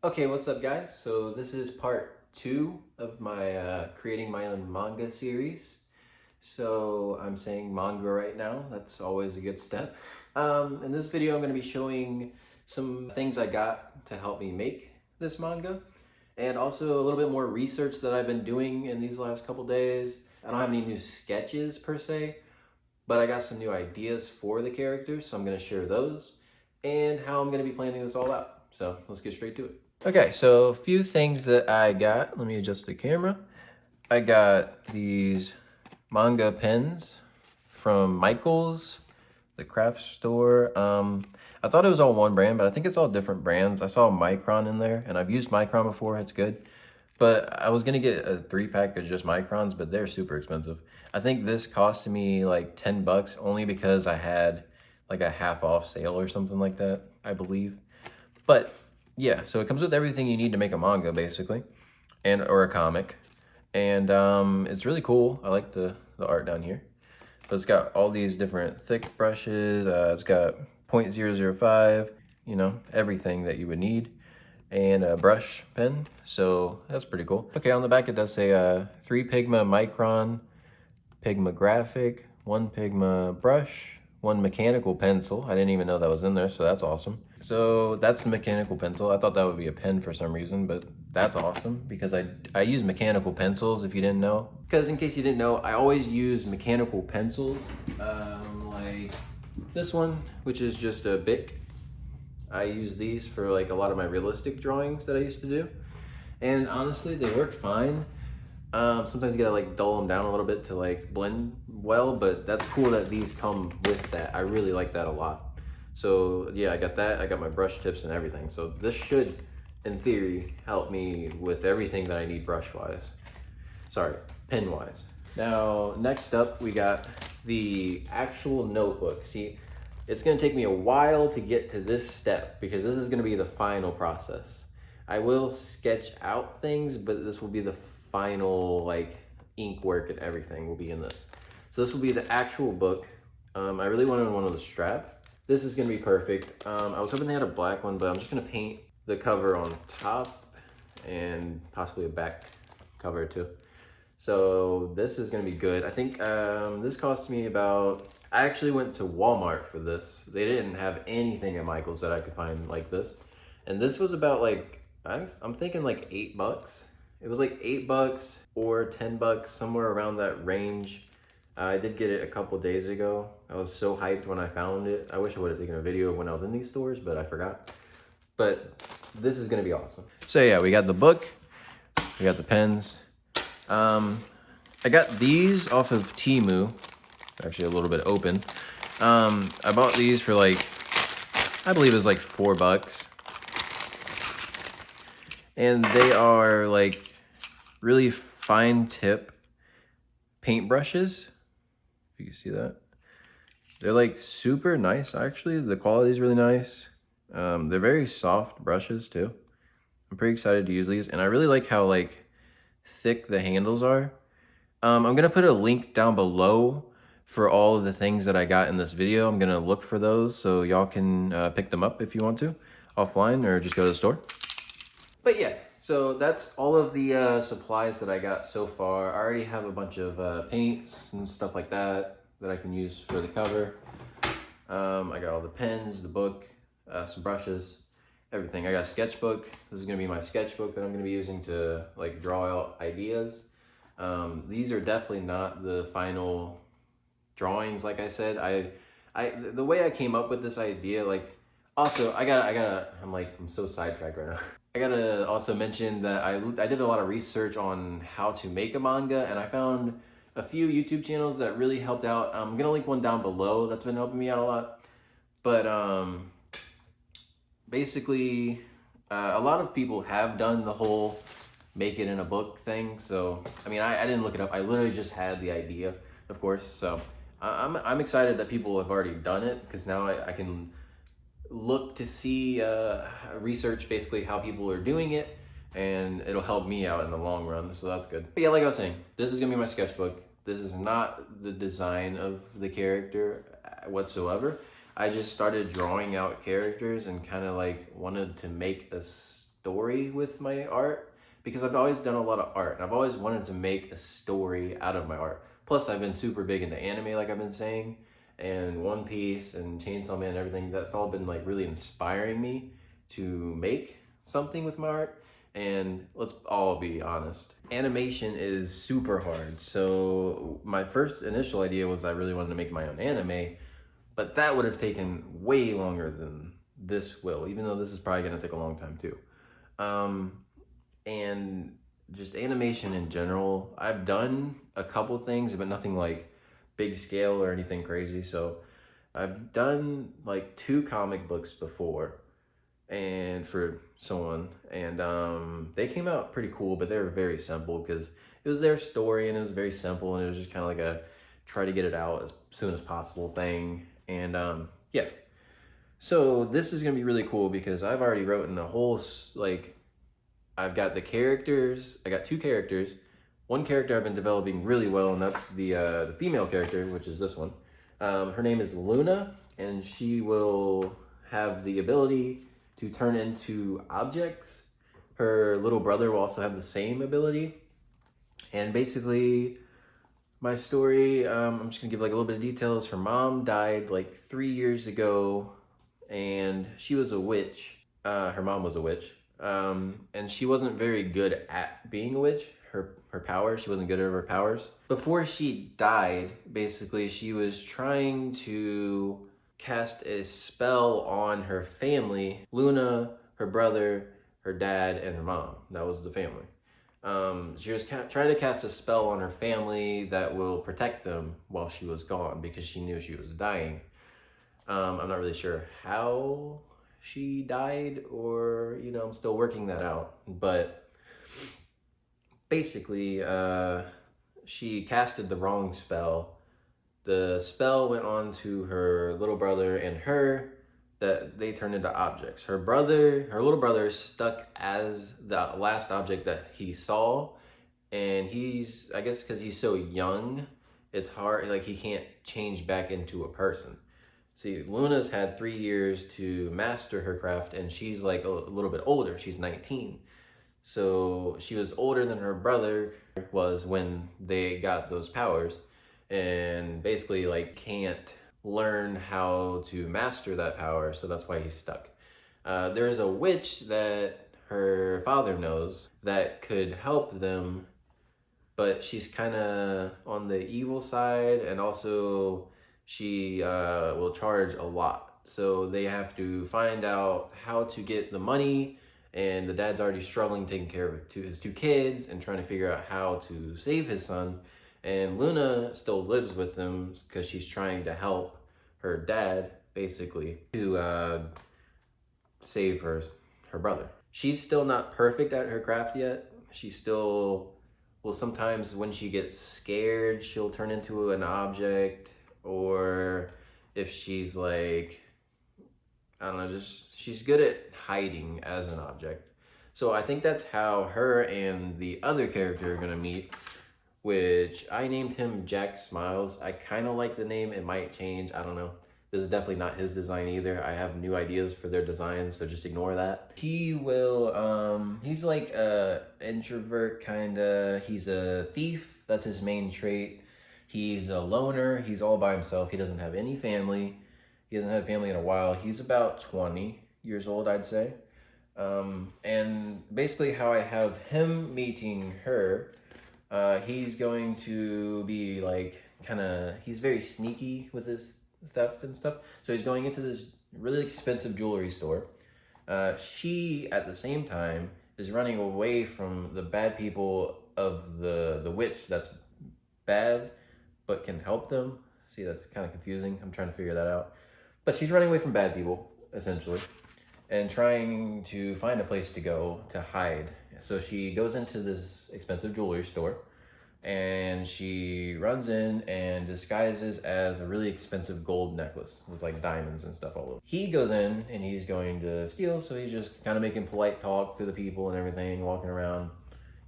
Okay, what's up guys? So this is part 2 of my creating my own manga series. So I'm saying manga right now, that's always a good step. In this video I'm going to be showing some things I got to help me make this manga. And also a little bit more research that I've been doing in these last couple days. I don't have any new sketches per se, but I got some new ideas for the characters, so I'm going to share those and how I'm going to be planning this all out. So let's get straight to it. Okay, so a few things that I got. Let me adjust the camera. I got these manga pens from Michael's, the craft store. I thought it was all one brand, but I think it's all different brands. I saw Micron in there, and I've used Micron before. It's good. But I was gonna get a 3-pack of just Microns, but they're super expensive. I think this cost me like 10 bucks only because I had like a half off sale or something like that, I believe. But yeah, so it comes with everything you need to make a manga basically, and or a comic. And it's really cool. I like the art down here. But it's got all these different thick brushes. It's got 0.005, you know, everything that you would need, and a brush pen. So that's pretty cool. Okay, on the back it does say 3 Pigma Micron, Pigma Graphic, 1 Pigma brush, 1 mechanical pencil. I didn't even know that was in there, so that's awesome. So that's the mechanical pencil. I thought that would be a pen for some reason, but that's awesome because I use mechanical pencils, if you didn't know. Because in case you didn't know, I always use mechanical pencils, like this one, which is just a Bic. I use these for like a lot of my realistic drawings that I used to do. And honestly, they work fine. Sometimes you gotta like dull them down a little bit to like blend well, but that's cool that these come with that. I really like that a lot. So yeah, I got that. I got my brush tips and everything. So this should, in theory, help me with everything that I need brush-wise. Sorry, pen-wise. Now, next up, we got the actual notebook. See, it's gonna take me a while to get to this step because this is gonna be the final process. I will sketch out things, but this will be the final like ink work and everything will be in this. So this will be the actual book. I really wanted one with a strap. This is gonna be perfect. I was hoping they had a black one, but I'm just gonna paint the cover on top and possibly a back cover too. So this is gonna be good. I think this cost me about, I actually went to Walmart for this. They didn't have anything at Michael's that I could find like this. And this was about like, I'm thinking like 8 bucks. It was like 8 bucks or 10 bucks, somewhere around that range. I did get it a couple days ago. I was so hyped when I found it. I wish I would have taken a video when I was in these stores, but I forgot. But this is gonna be awesome. So yeah, we got the book, we got the pens. I got these off of Temu. They're actually a little bit open. I bought these for like, I believe it was like 4 bucks. And they are like really fine tip paintbrushes. If you can see that. They're like super nice, actually. The quality is really nice. They're very soft brushes too. I'm pretty excited to use these. And I really like how like thick the handles are. I'm gonna put a link down below for all of the things that I got in this video. I'm gonna look for those so y'all can pick them up if you want to offline or just go to the store. But yeah, so that's all of the supplies that I got so far. I already have a bunch of paints and stuff like that that I can use for the cover. I got all the pens, the book, some brushes, everything. I got a sketchbook. This is gonna be my sketchbook that I'm gonna be using to like draw out ideas. These are definitely not the final drawings, like I said. The way I came up with this idea, like, also I'm so sidetracked right now. I gotta also mention that I did a lot of research on how to make a manga, and I found a few YouTube channels that really helped out. I'm gonna link one down below that's been helping me out a lot. But basically, a lot of people have done the whole make it in a book thing. So I mean, I didn't look it up. I literally just had the idea, of course. So I'm excited that people have already done it because now I can look to see research basically how people are doing it, and it'll help me out in the long run, so that's good. But yeah, like I was saying, this is gonna be my sketchbook. This is not the design of the character whatsoever. I just started drawing out characters and kind of like wanted to make story with my art because I've always done a lot of art and I've always wanted to make a story out of my art. Plus, I've been super big into anime, like I've been saying, and One Piece and Chainsaw Man and everything. That's all been like really inspiring me to make something with my art. And let's all be honest, animation is super hard. So my first initial idea was I really wanted to make my own anime, but that would have taken way longer than this will, even though this is probably gonna take a long time too. And just animation in general, I've done a couple things, but nothing like big scale or anything crazy. So I've done like 2 comic books before, and for someone, and they came out pretty cool, but they were very simple because it was their story and it was very simple and it was just kind of like a try to get it out as soon as possible thing. And yeah, so this is gonna be really cool because I've already written a whole like I've got the characters. I got 2 characters. One character I've been developing really well, and that's the female character, which is this one. Her name is Luna, and she will have the ability to turn into objects. Her little brother will also have the same ability. And basically, my story, I'm just gonna give like a little bit of details. Her mom died like 3 years ago, and she was a witch. Her mom was a witch. And she wasn't very good at being a witch. Her powers, she wasn't good at her powers. Before she died, basically, she was trying to cast a spell on her family. Luna, her brother, her dad, and her mom. That was the family. She was trying to cast a spell on her family that will protect them while she was gone because she knew she was dying. I'm not really sure how she died, or I'm still working that out, but basically she casted the wrong spell. The spell went on to her little brother and her, that they turned into objects. Her little brother stuck as the last object that he saw, and I guess because he's so young, it's hard, like he can't change back into a person. See, Luna's had 3 years to master her craft, and she's like a little bit older. She's 19. So she was older than her brother was when they got those powers, and basically like can't learn how to master that power, so that's why he's stuck. There's a witch that her father knows that could help them, but she's kind of on the evil side, and also she will charge a lot. So they have to find out how to get the money, and the dad's already struggling taking care of his 2 kids and trying to figure out how to save his son. And Luna still lives with them because she's trying to help her dad, basically, to save her brother. She's still not perfect at her craft yet. She still will sometimes, when she gets scared, she'll turn into an object, or if she's like, I don't know, just she's good at hiding as an object. So I think that's how her and the other character are gonna meet, which I named him Jack Smiles. I kind of like the name. It might change, I don't know. This is definitely not his design either. I have new ideas for their designs, so just ignore that. He will, he's like a introvert kinda. He's a thief, that's his main trait. He's a loner, he's all by himself. He doesn't have any family. He hasn't had family in a while. He's about 20 years old, I'd say. And basically how I have him meeting her, he's going to be like, he's very sneaky with his theft and stuff. So he's going into this really expensive jewelry store. She, at the same time, is running away from the bad people of the witch that's bad, but can help them. See, that's kind of confusing. I'm trying to figure that out. But she's running away from bad people, essentially, and trying to find a place to go to hide. So she goes into this expensive jewelry store, and she runs in and disguises as a really expensive gold necklace with like diamonds and stuff all over. He goes in and he's going to steal, so he's just kind of making polite talk to the people and everything, walking around.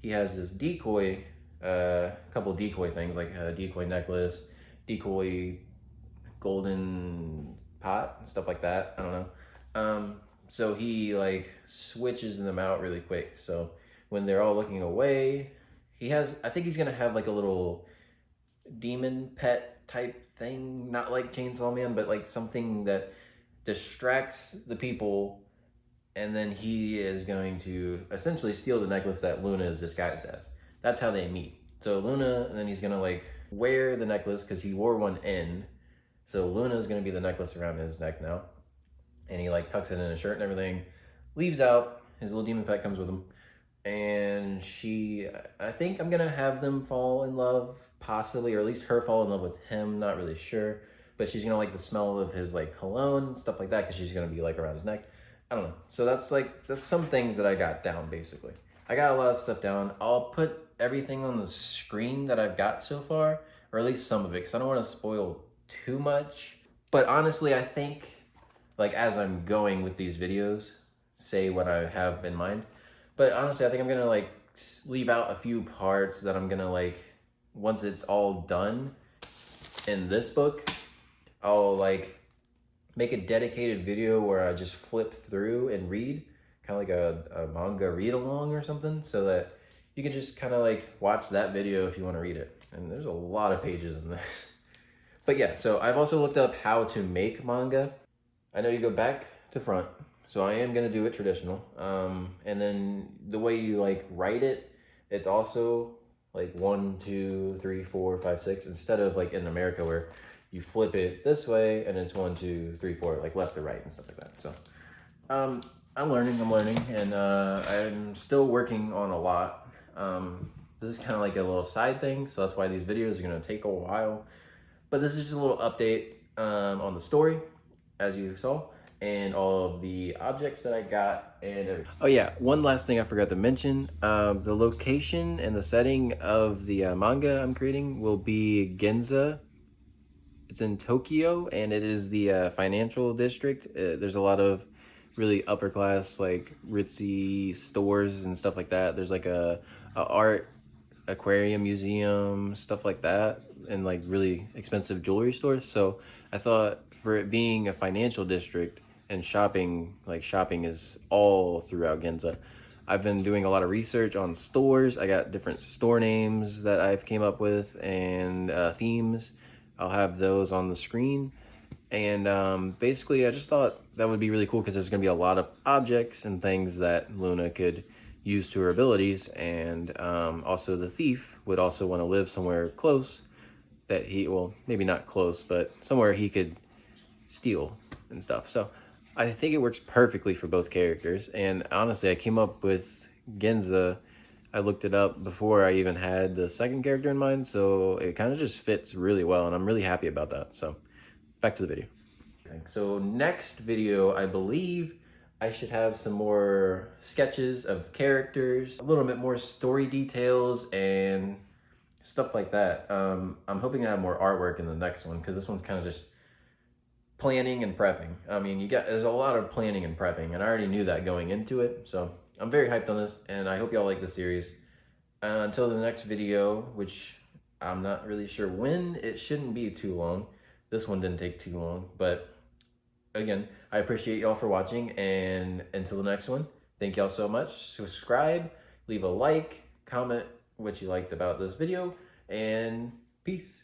He has this decoy, couple decoy things, like a decoy necklace, decoy golden pot, and stuff like that. I don't know. So he like switches them out really quick. So when they're all looking away, I think he's gonna have like a little demon pet type thing, not like Chainsaw Man, but like something that distracts the people, and then he is going to essentially steal the necklace that Luna is disguised as. That's how they meet. So Luna, and then he's gonna like wear the necklace because he wore one in. So Luna is gonna be the necklace around his neck now, and he like tucks it in his shirt and everything. Leaves out. His little demon pet comes with him, and I think I'm gonna have them fall in love, possibly, or at least her fall in love with him. Not really sure, but she's gonna like the smell of his like cologne and stuff like that because she's gonna be like around his neck. I don't know. So that's some things that I got down basically. I got a lot of stuff down. I'll put everything on the screen that I've got so far, or at least some of it, because I don't want to spoil too much. But honestly, I think like as I'm going with these videos, say what I have in mind. But honestly, I think I'm gonna like leave out a few parts that I'm gonna like, once it's all done in this book, I'll like make a dedicated video where I just flip through and read, kind of like a manga read along or something, so that you can just kind of like watch that video if you want to read it. And there's a lot of pages in this. But yeah, so I've also looked up how to make manga. I know you go back to front, so I am gonna do it traditional. And then the way you like write it, it's also like 1, 2, 3, 4, 5, 6, instead of like in America where you flip it this way and it's 1, 2, 3, 4, like left to right and stuff like that. So I'm learning, and I'm still working on a lot. This is kind of like a little side thing, so that's why these videos are gonna take a while. But this is just a little update on the story, as you saw, and all of the objects that I got and everything. Oh yeah, one last thing I forgot to mention. The location and the setting of the manga I'm creating will be Ginza. It's in Tokyo, and it is the financial district. There's a lot of really upper class, like ritzy stores and stuff like that. There's like a art aquarium museum, stuff like that, and like really expensive jewelry stores. So I thought, for it being a financial district and shopping, like shopping is all throughout Ginza, I've been doing a lot of research on stores. I got different store names that I've came up with, and themes. I'll have those on the screen. And basically, I just thought that would be really cool because there's going to be a lot of objects and things that Luna could use to her abilities. And also the thief would also want to live somewhere close that well, maybe not close, but somewhere he could steal and stuff. So I think it works perfectly for both characters. And honestly, I came up with Ginza. I looked it up before I even had the second character in mind, so it kind of just fits really well, and I'm really happy about that. So back to the video. So next video, I believe I should have some more sketches of characters, a little bit more story details and stuff like that. I'm hoping to have more artwork in the next one, because this one's kind of just planning and prepping. I mean, there's a lot of planning and prepping, and I already knew that going into it. So I'm very hyped on this, and I hope y'all like this series. Until the next video, which I'm not really sure when, it shouldn't be too long. This one didn't take too long, but again, I appreciate y'all for watching, and until the next one, thank y'all so much. Subscribe, leave a like, comment what you liked about this video, and peace.